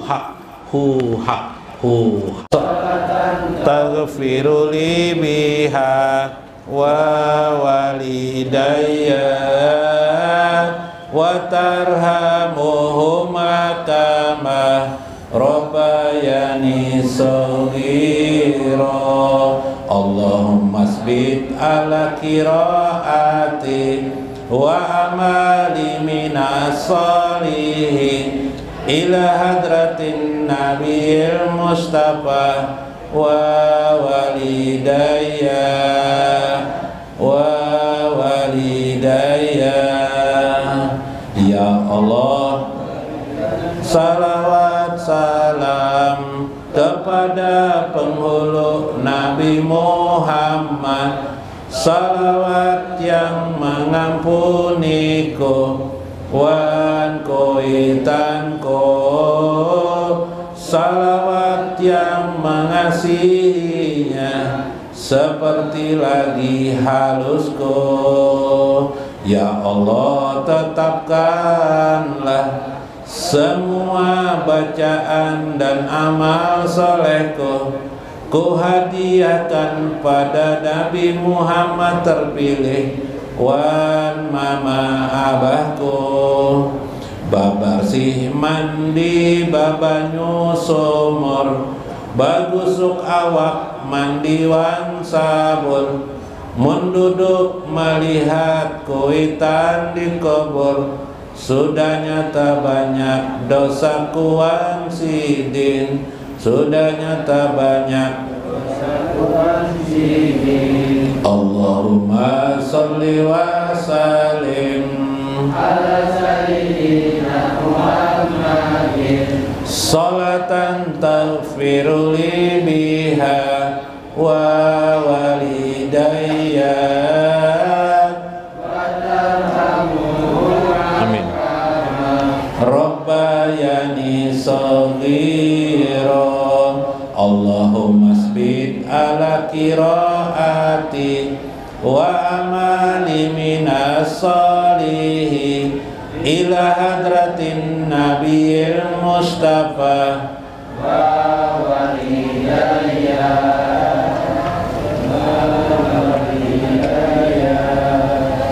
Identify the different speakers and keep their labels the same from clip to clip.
Speaker 1: hak taghfiru li biha wa walidayya wa tarhamuhuma kama rabbayani shaghira. Allahumma asbit ala qiraati wa amali minas salihin ila hadratin nabiyil mustafa wa walidayya ya Allah. Salawat salam kepada penghulu Nabi Muhammad, salawat yang mengampuniku wan koitanku, salawat yang mengasihinya seperti lagi halusku. Ya Allah, tetapkanlah semua bacaan dan amal solehku ku hadiahkan pada Nabi Muhammad terpilih wan mama abahku. Babarsih mandi babanyu sumur, bagusuk awak mandi wan sabun, menduduk melihat kuitan di kubur, sudah nyata banyak dosa kuan sidin, sudah nyata banyak dosa kuan sidin. Allahumma sholli wa sallim ala sayyidina Muhammadin sholatan taghfiru li biha wa walidayya wa tarhamuhuma amin rabbayani shaghira. Allahumma asbit ala qiraati wa amali minas salihin ila hadratin nabiyil mustafa wa walidayya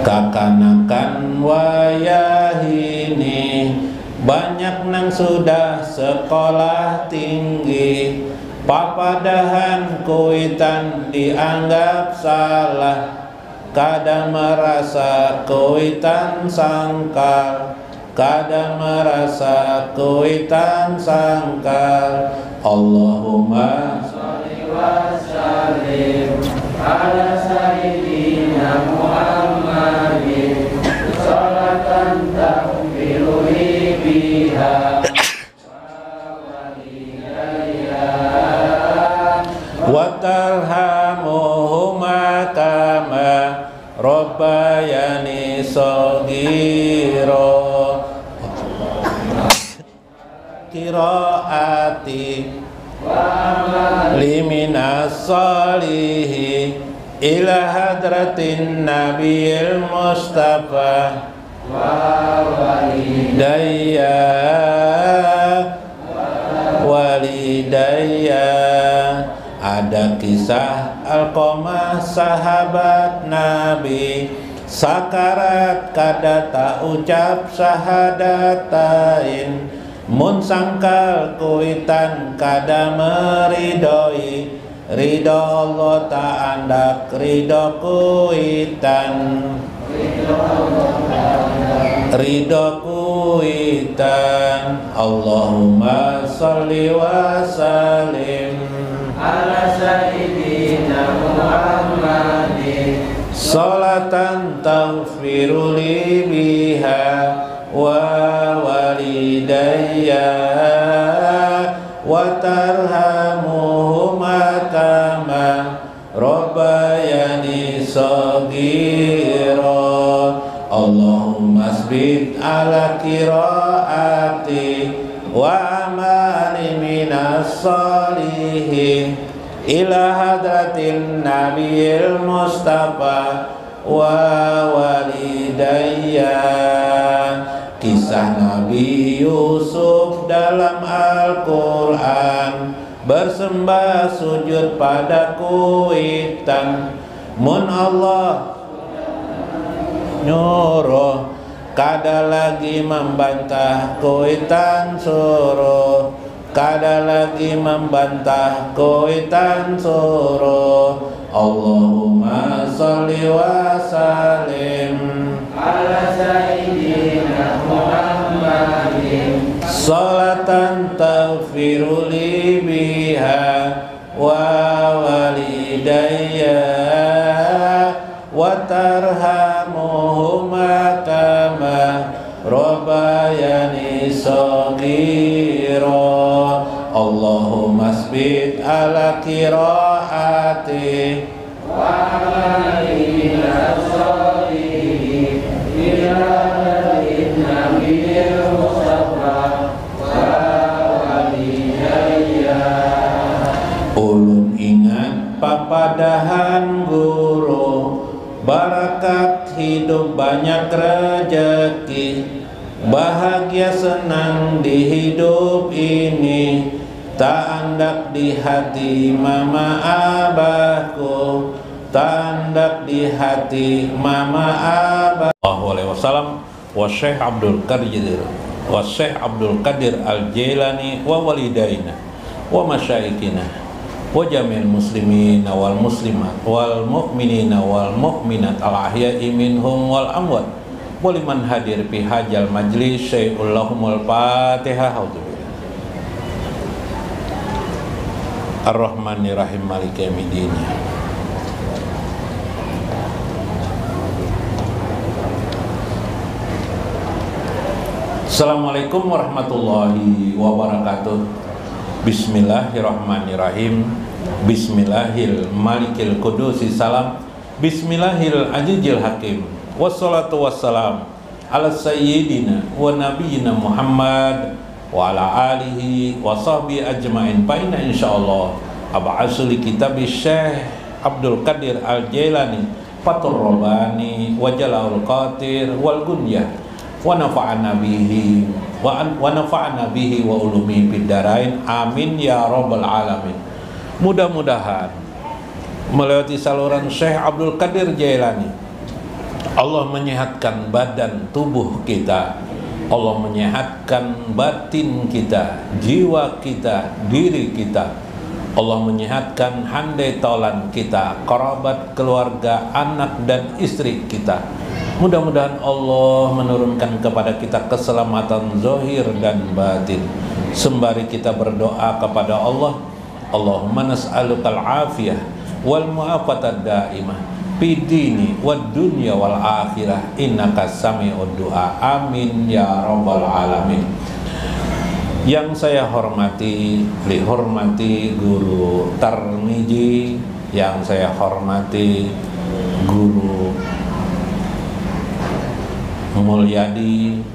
Speaker 1: kakanakan wayahini banyak nang sudah sekolah tinggi, papadahan kuitan dianggap salah, kadang merasa kuitan sangkal, kadang merasa kuitan sangkal. Allahumma sholli wa sallim ala sayyidina Muhammadin sholatan taghfiru li biha wa tarhamuhuma kama rabbayani shaghira. Qiraati liminas salihin ila hadratin nabiyil mustafa wa walidayya. Ada kisah Alqamah sahabat Nabi, sakarat kada tak ucap syahadatain, mun sangkal kuitan kada meridoi, ridho Allah tak andak ridho kuitan, ridho kuitan. Allahumma sholli wa sallim ala sayyidina Muhammadin sholatan taghfiru li biha wa walidayya wa tarhamuhuma kama rabbayani shaghira. Allahumma asbit ala qiraati wa amali minas salihin ila hadratin nabiyil mustafa wa walidayya. Kisah Nabi Nabi Yusuf dalam Al-Quran bersembah sujud pada kuitan. Mun Allah nyuruh kada lagi membantah kuitan suruh, kada lagi membantah kuitan suruh. Allahumma sholli wa sallim ala sayyidina Muhammadin salatan taghfiru li biha wa walidayya wa tarhamuhuma kama rabbayani shaghira. Allahumma asbit ala qiraati wa alaihi as-salihin ila nabiyil mustafa wa waliyaya. Ulun ingat papadahan guru, barakat hidup banyak rezeki, bahagia senang di hidup ini, tak andak di hati mama abahku, tak andak di hati mama abah. Sallallahu alaihi wasallam wa Syekh Abdul Qadir Al-Jailani wa walidaina wa masyaikina wa jamil muslimin wal muslimat wal mu'minina wal mu'minat al ahya'i minhum wal amwat wa liman hadir fi hajal majlis syai'ul lahumul fatihah. Ar-Rahmanir-Rahim Maliki Yaumiddin. Assalamualaikum warahmatullahi wabarakatuh. Bismillahirrahmanirrahim. Bismillahil malikil qudusi salam. Bismillahil azizil hakim. Wassalatu wassalam ala sayyidina wa nabiyyina Muhammad wa ala alihi wa sahbihi ajma'in. Fa inna insyaallah ab'asu li kitab Syekh Abdul Qadir Al-Jailani Fathur Rabbani wa Jala'ul Qadir wal Gunyah wa nafa'ana bihi wa nafa'ana bihi wa ulumi fid darain. Amin ya rabbal alamin. Mudah-mudahan melewati saluran Syekh Abdul Qadir Jailani Allah menyehatkan badan tubuh kita, Allah menyehatkan batin kita, jiwa kita, diri kita. Allah menyehatkan handai taulan kita, kerabat, keluarga, anak dan istri kita. Mudah-mudahan Allah menurunkan kepada kita keselamatan zahir dan batin. Sembari kita berdoa kepada Allah, Allahumma nas'alukal afiyah wal mu'afatad daimah fidini wad dunya wal akhirah innaka sami'ud du'a. Amin ya rabbal alamin. Yang saya hormati, dihormati Guru Tarmiji, yang saya hormati Guru Mulyadi,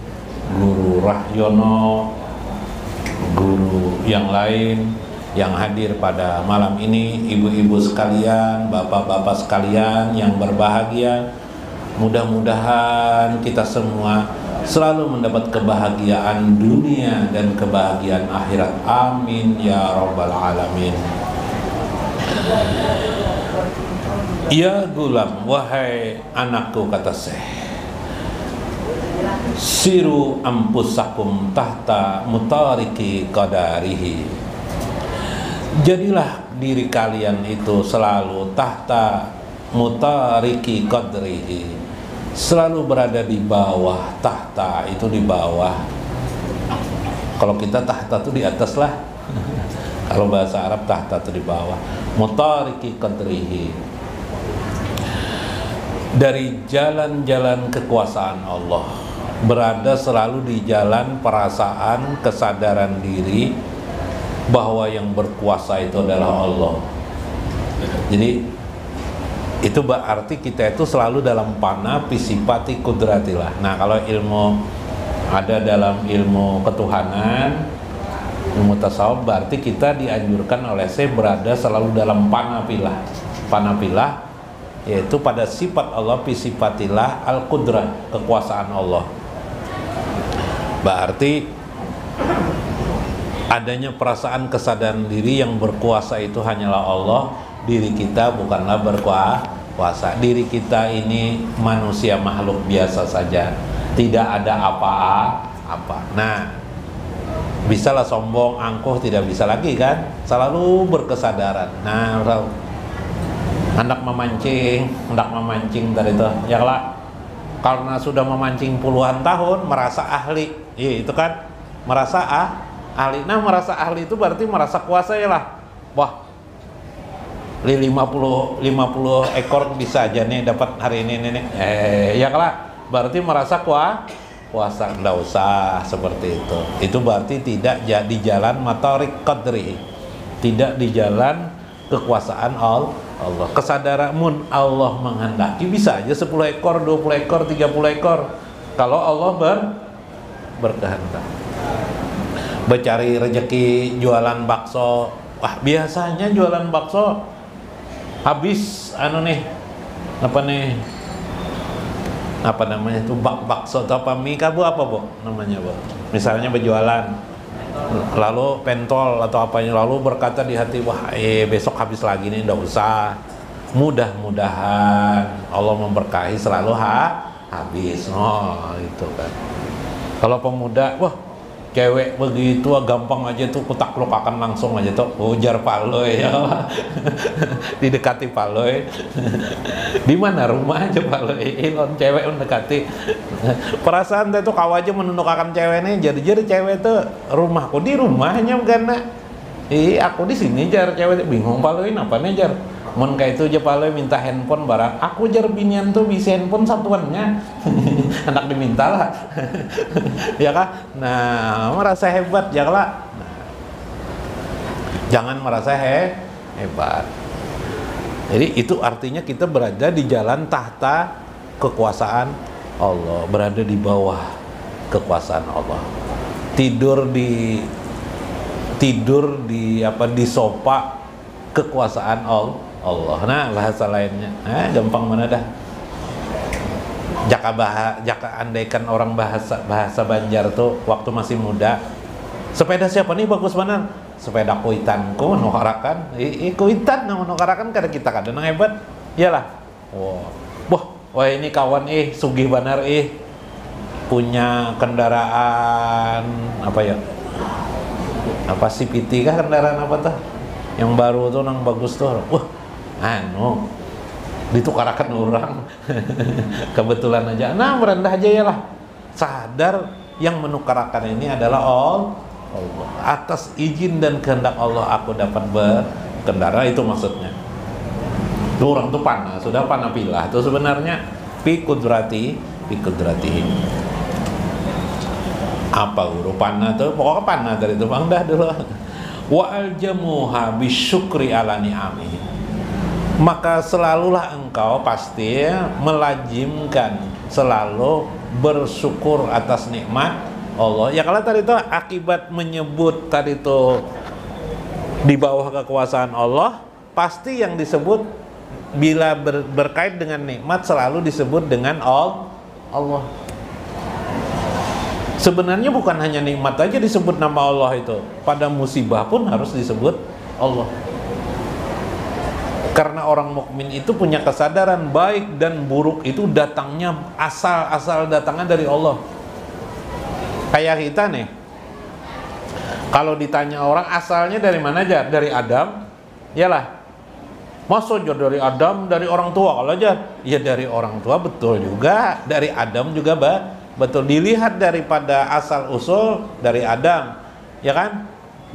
Speaker 1: Guru Rahyono, guru yang lain yang hadir pada malam ini, ibu-ibu sekalian, bapak-bapak sekalian yang berbahagia. Mudah-mudahan kita semua selalu mendapat kebahagiaan dunia dan kebahagiaan akhirat. Amin ya rabbal alamin. Ya gulam, wahai anakku, kata Syekh, siru ampusakum tahta mutariki qadarihi. Jadilah diri kalian itu selalu tahta mutariki qadrihi, selalu berada di bawah. Tahta itu di bawah, kalau kita tahta itu di atas lah. Kalau bahasa Arab tahta itu di bawah. Mutariki qadrihi, dari jalan-jalan kekuasaan Allah, berada selalu di jalan perasaan, kesadaran diri bahwa yang berkuasa itu adalah Allah. Jadi itu berarti kita itu selalu dalam pana pisipati kudratillah. Nah, kalau ilmu ada dalam ilmu ketuhanan, ilmu tasawuf, berarti kita dianjurkan oleh saya berada selalu dalam panapilah. Panapilah yaitu pada sifat Allah, pisipatilah al-qudrah, kekuasaan Allah. Berarti adanya perasaan kesadaran diri yang berkuasa itu hanyalah Allah. Diri kita bukanlah berkuasa. Diri kita ini manusia makhluk biasa saja, tidak ada apa-apa. Nah, bisalah sombong, angkuh, tidak bisa lagi kan? Selalu berkesadaran. Nah, hendak memancing dari itu, ya lah. Karena sudah memancing puluhan tahun, merasa ahli, iya itu kan, merasa ahli. Nah, merasa ahli itu berarti merasa kuasa ya lah. Wah, 50 ekor bisa aja nih dapat hari ini nih. Ya lah, berarti merasa kuasa. Nggak usah seperti itu. Itu berarti tidak di jalan matorik qadri, tidak di jalan kekuasaan Allah. Kesadaran Allah menghendaki bisa aja 10 ekor, 20 ekor, 30 ekor. Kalau Allah berkehendak. Bercari rezeki jualan bakso. Wah, biasanya jualan bakso habis apa namanya itu bakso atau apa mie bu apa bu namanya bu, misalnya berjualan lalu pentol atau apanya, lalu berkata di hati, wah besok habis lagi nih, nggak usah, mudah-mudahan Allah memberkahi selalu habis. Itu kan. Kalau pemuda, wah cewek begitu gampang aja tuh kutakluk akan langsung aja tuh ujar paloy ya. Didekati paloy. Di mana rumah aja paloy ilon cewek mendekati. Perasaan tuh kau aja menundukkan cewek nih, jadi cewek tuh rumahku di rumahnya bukan nak. Aku di sini jar, cewek bingung paloy apa nih jar. Mun kayak itu aja paloy minta handphone barang, aku jar binian tuh bisa handphone satuannya. Anak diminta lah. Ya kan? Nah, merasa hebat ya lah. Nah, jangan merasa hebat. Jadi itu artinya kita berada di jalan tahta kekuasaan Allah, berada di bawah kekuasaan Allah. Tidur di sofa kekuasaan Allah. Nah, bahasa lainnya, gampang mana dah. Jaka andaikan orang bahasa Banjar tuh waktu masih muda, sepeda siapa nih bagus mana? Sepeda kuitanku menukarakan, kuitan menukarakan kada kita kada nang hebat, iyalah. Wah ini kawan sugih banar punya kendaraan apa ya? Apa CVT kah kendaraan apa tuh? Yang baru tuh nang bagus tuh. Wah, ditukarakan orang. Kebetulan aja. Nah, merendah aja ya lah. Sadar yang menukarakan ini adalah Allah. Atas izin dan kehendak Allah aku dapat berkendara, itu maksudnya. Orang tuh panah, sudah panah pilah. Itu sebenarnya fi kudrati. Apa guru panah tuh? Pokoknya panah dari itu bang dah dulu. Wa aljamuha bisyukri ala ni'ami. Maka selalulah engkau pasti melazimkan selalu bersyukur atas nikmat Allah. Ya kalau tadi itu akibat menyebut tadi itu di bawah kekuasaan Allah, pasti yang disebut bila berkait dengan nikmat selalu disebut dengan Allah. Sebenarnya bukan hanya nikmat aja disebut nama Allah itu. Pada musibah pun harus disebut Allah. Karena orang mukmin itu punya kesadaran baik dan buruk itu datangnya asal datangnya dari Allah. Kayak kita nih. Kalau ditanya orang asalnya dari mana aja? Dari Adam. Iyalah. Masa aja dari Adam, dari orang tua kalau aja? Ya dari orang tua betul juga, dari Adam juga betul. Dilihat daripada asal usul dari Adam, ya kan?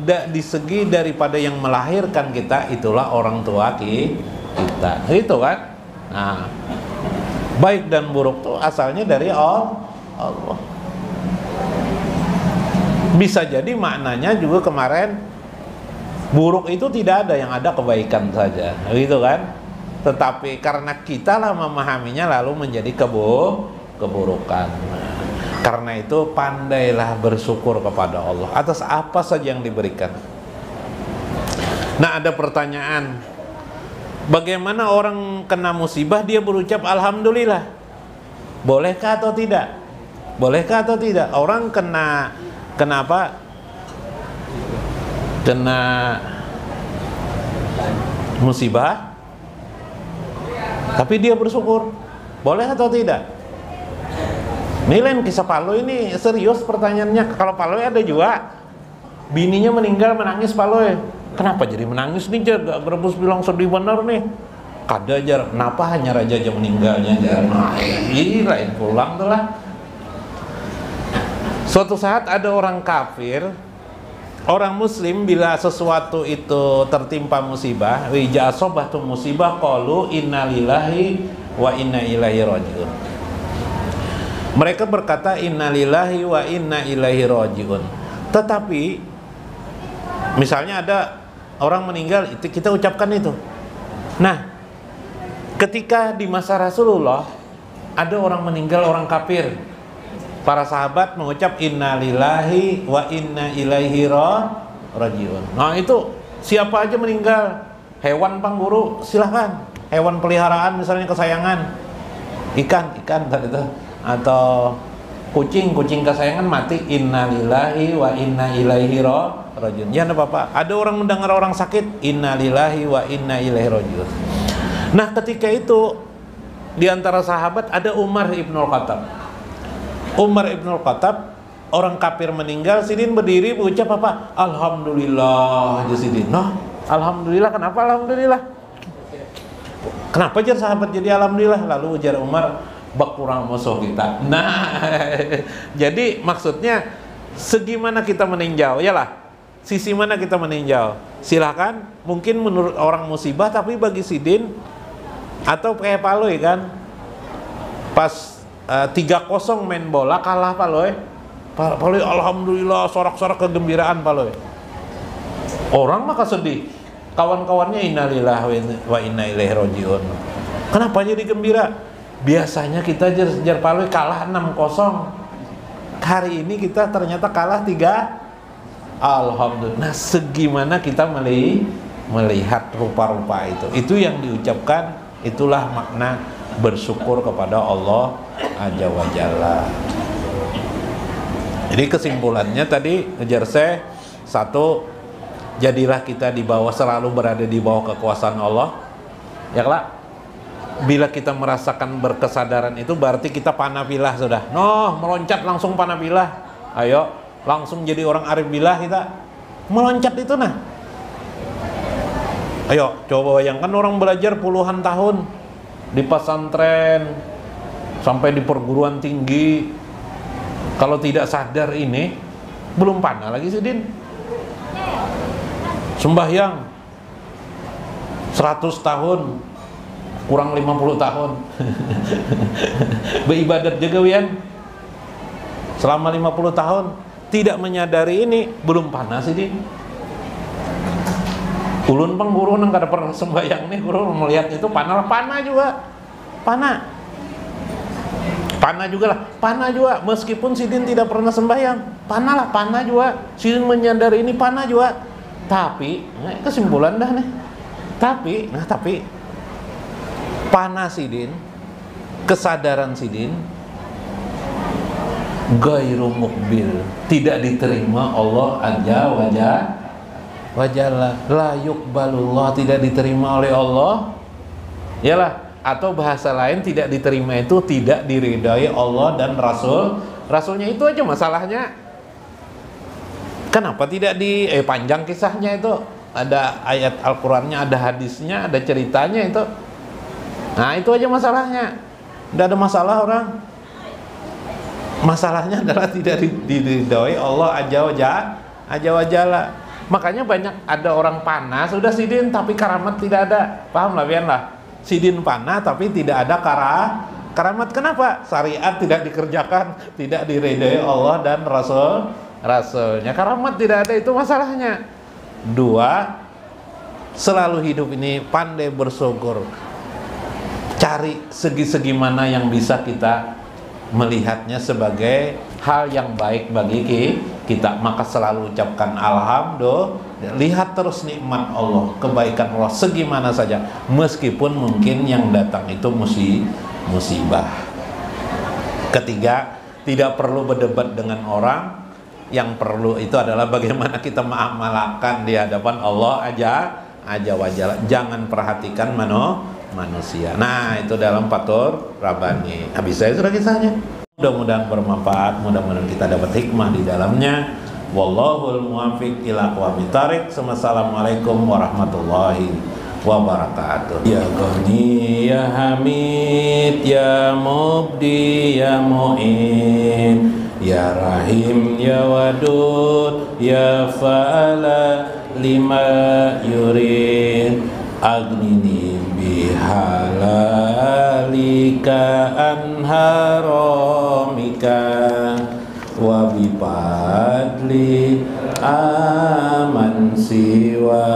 Speaker 1: Di segi daripada yang melahirkan kita, itulah orang tua kita, gitu kan? Nah, baik dan buruk tuh asalnya dari Allah. Bisa jadi maknanya juga kemarin buruk itu tidak ada, yang ada kebaikan saja, gitu kan? Tetapi karena kita lah memahaminya lalu menjadi keburukan. Karena itu pandailah bersyukur kepada Allah atas apa saja yang diberikan. Nah, ada pertanyaan, bagaimana orang kena musibah dia berucap alhamdulillah? Bolehkah atau tidak? Bolehkah atau tidak? Orang kena apa? Kena musibah, tapi dia bersyukur. Boleh atau tidak? Ini lain kisah Paloy ini serius pertanyaannya. Kalau Paloy ada juga bininya meninggal menangis Paloy. Kenapa jadi menangis nih Jar? Gak berebus bilang sedih bener nih. Kada Jar, kenapa hanya raja aja meninggalnya Jar? Nah, lain pulang tuh lah. Suatu saat ada orang kafir, orang muslim bila sesuatu itu tertimpa musibah, wija asobatu musibah qalu innalillahi wa inna ilaihi rajiun. Mereka berkata innalillahi wa inna ilaihi rajiun. Tetapi misalnya ada orang meninggal, itu kita ucapkan itu. Nah, ketika di masa Rasulullah ada orang meninggal, orang kafir, para sahabat mengucap innalillahi wa inna ilaihi rajiun. Nah itu siapa aja meninggal, hewan pangguru silahkan, hewan peliharaan misalnya kesayangan, ikan tadi itu, atau kucing kesayangan mati, innalillahi wa inna ilaihi rajiun. Ya enggak apa-apa. Ada orang mendengar orang sakit, innalillahi wa inna ilaihi rajiun. Nah ketika itu di antara sahabat ada Umar Ibnul Khattab. Umar Ibnul Khattab, orang kafir meninggal, Sidin berdiri berucap apa? Alhamdulillah aja Sidin. Noh, alhamdulillah. Kenapa alhamdulillah? Kenapa jar sahabat jadi alhamdulillah? Lalu ujar Umar, bak kurang musuh kita. Nah, jadi maksudnya segimana kita meninjau, yalah. Sisi mana kita meninjau? Silakan. Mungkin menurut orang musibah, tapi bagi Sidin atau kayak Paloy kan, pas 3-0 main bola kalah Paloy alhamdulillah, sorak-sorak kegembiraan Paloy. Orang maka sedih, kawan-kawannya innalillahi wa inna ilaihi rajiun. Kenapa jadi gembira? Biasanya kita jar Paloy kalah 6-0, hari ini kita ternyata kalah 3. Alhamdulillah. Nah segimana kita melihat rupa-rupa itu yang diucapkan, itulah makna bersyukur kepada Allah Azza wa Jalla. Jadi kesimpulannya tadi ngejar saya, satu, jadilah kita di bawah, selalu berada di bawah kekuasaan Allah. Ya lah. Bila kita merasakan berkesadaran itu berarti kita panabilah sudah. Noh, meloncat langsung panabilah. Ayo, langsung jadi orang arif billah kita. Meloncat itu nah. Ayo, coba bayangkan orang belajar puluhan tahun di pesantren sampai di perguruan tinggi, kalau tidak sadar ini belum panah lagi Sidin. Sembahyang 100 tahun kurang 50 tahun beribadat juga Wian selama 50 tahun, tidak menyadari ini belum panah Sidin. Ulun pang guru nang kada pernah sembahyang nih, guru melihat itu panah juga, panah juga lah, panah juga. Meskipun Sidin tidak pernah sembahyang, panah juga. Sidin menyadari ini panah juga. Tapi, kesimpulan dah nih. Tapi panah Sidin, kesadaran Sidin, gairu mukbil, tidak diterima Allah Azza wa Jalla, la yuqbalullah, tidak diterima oleh Allah. Yalah, atau bahasa lain tidak diterima itu tidak diridai Allah dan Rasulnya, itu aja masalahnya. Kenapa tidak panjang kisahnya itu, ada ayat Al-Qur'annya, ada hadisnya, ada ceritanya itu. Nah itu aja masalahnya. Tidak ada masalah orang. Masalahnya adalah tidak diridai Allah Azza wa Jalla. Makanya banyak ada orang panah sudah Sidin tapi karamat tidak ada. Paham lah Bian lah. Sidin panah tapi tidak ada karamat. Kenapa? Syariat tidak dikerjakan, tidak diridai Allah dan Rasulnya. Karamat tidak ada, itu masalahnya. 2, selalu hidup ini pandai bersyukur. Cari segi-segi mana yang bisa kita melihatnya sebagai hal yang baik bagi kita, maka selalu ucapkan alhamdulillah. Lihat terus nikmat Allah, kebaikan Allah segimana saja, meskipun mungkin yang datang itu musibah. 3, Tidak perlu berdebat dengan orang, yang perlu itu adalah bagaimana kita mengamalkan di hadapan Allah aja wajalla. Jangan perhatikan manusia. Nah, itu dalam Fathur Rabbani. Habis saya sudah kisahnya. Mudah-mudahan bermanfaat, mudah-mudahan kita dapat hikmah di dalamnya. Wallahul muwaffiq ila aqwamit thariq. Wassalamualaikum warahmatullahi wabarakatuh. Ya Ghani ya Hamid ya Mubdi ya Mu'in ya Rahim ya Wadud ya Fa'ala lima yurid agnini bihalalika anharamika wa bifadli aman siwa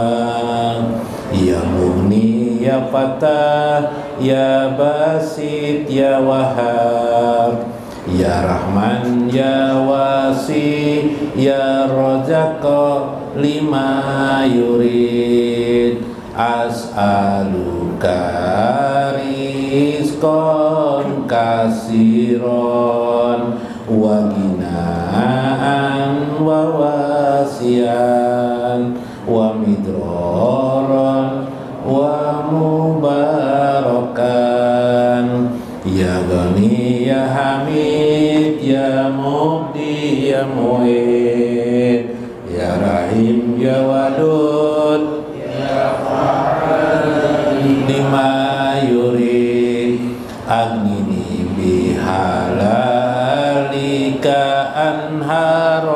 Speaker 1: ya Mughni ya Fatah ya Basit ya Wahhab ya Rahman ya Wasi ya Razaqa lima yurid as'aluka rizqan kasiron wa ginaan wa wasian wa midroran wa mubarakan ya Ghani ya Hamid ya Mubdi ya Mu'in ya Rahim ya Wadud ya Fa'al lima yurid agnini bihalalika anharamika